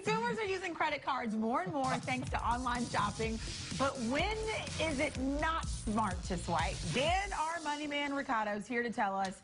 Consumers are using credit cards more and more thanks to online shopping. But when is it not smart to swipe? Dan, our money man Roccato, is here to tell us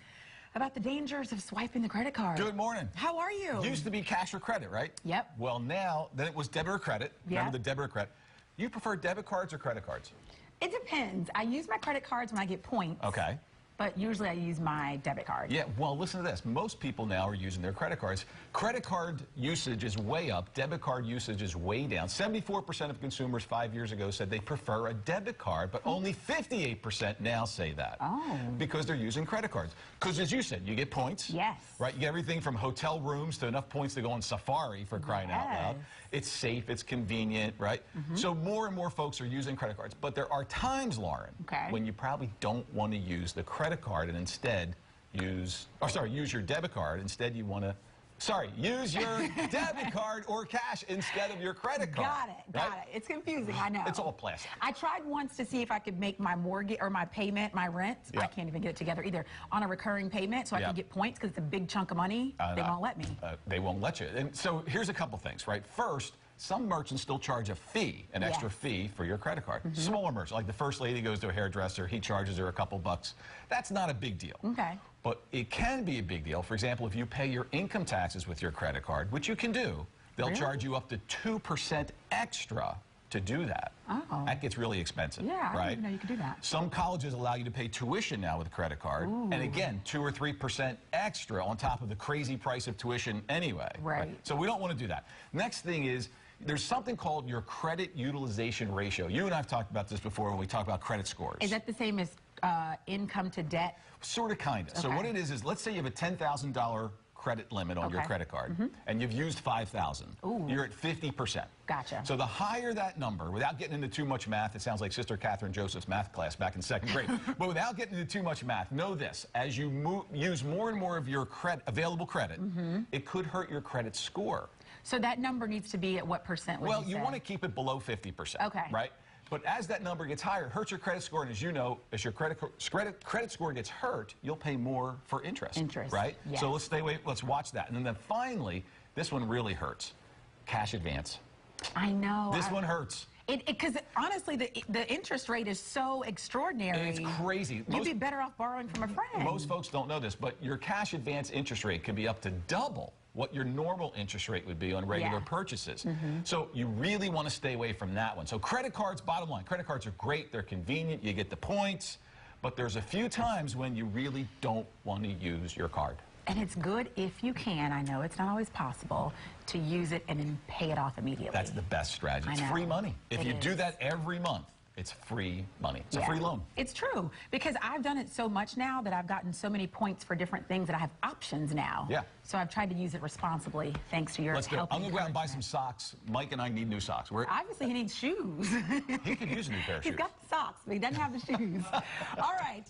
about the dangers of swiping the credit card. Good morning. How are you? Used to be cash or credit, right? Yep. Well, now, then it was debit or credit. Yep. Remember the debit or credit? You prefer debit cards or credit cards? It depends. I use my credit cards when I get points. Okay. But usually I use my debit card. Yeah, well, listen to this. Most people now are using their credit cards. Credit card usage is way up. Debit card usage is way down. 74% of consumers 5 years ago said they prefer a debit card, but only 58% now say that. Oh. Because they're using credit cards. Because as you said, you get points. Yes. Right? You get everything from hotel rooms to enough points to go on safari, for crying out loud. It's safe, it's convenient, right? So more and more folks are using credit cards. But there are times, Lauren, when you probably don't want to use the credit card and instead use your debit card. Instead you want to, use your debit card or cash instead of your credit card. Got it. It's confusing, I know. It's all plastic. I tried once to see if I could make my mortgage or my payment, my rent. Yeah. I can't even get it together either. On a recurring payment so I can get points because it's a big chunk of money. They won't let me. They won't let you. And so here's a couple things, right? First, some merchants still charge a fee, an extra fee for your credit card. Smaller merchants, like the first lady goes to a hairdresser, he charges her a couple bucks. That's not a big deal. Okay. But it can be a big deal. For example, if you pay your income taxes with your credit card, which you can do, they'll charge you up to 2% extra to do that. Oh. That gets really expensive. Yeah, I right? didn't even know you could do that. Some colleges allow you to pay tuition now with a credit card. Ooh. And again, 2 or 3% extra on top of the crazy price of tuition anyway. Right. So we don't want to do that. Next thing is, there's something called your credit utilization ratio. You and I have talked about this before when we talk about credit scores. Is that the same as income to debt? Sort of, kind of. So what it is let's say you have a $10,000 credit limit on your credit card, and you've used $5,000. You're at 50%. Gotcha. So the higher that number, without getting into too much math, it sounds like Sister Catherine Joseph's math class back in 2nd grade, but without getting into too much math, know this: as you use more and more of your available credit, it could hurt your credit score. So that number needs to be at what percent? Well, you want to keep it below 50%. Okay. Right? But as that number gets higher, it hurts your credit score, and as you know, as your credit score gets hurt, you'll pay more for interest. Right? Yes. So let's stay away. Let's watch that. And then finally, this one really hurts: cash advance. I know. This one hurts. Because honestly, the interest rate is so extraordinary. It's crazy. You'd be better off borrowing from a friend. Most folks don't know this, but your cash advance interest rate can be up to double what your normal interest rate would be on regular purchases. So you really want to stay away from that one. So credit cards, bottom line, credit cards are great. They're convenient. You get the points. But there's a few times when you really don't want to use your card. And it's good if you can, I know it's not always possible, to use it and then pay it off immediately. That's the best strategy. It's free money. If you do that every month, it's free money. It's a free loan. It's true, because I've done it so much now that I've gotten so many points for different things that I have options now. Yeah. So I've tried to use it responsibly, thanks to your help. I'm going to go out and buy some socks. Mike and I need new socks. Obviously, he needs shoes. He could use a new pair of shoes. He's got the socks, but he doesn't have the shoes. All right.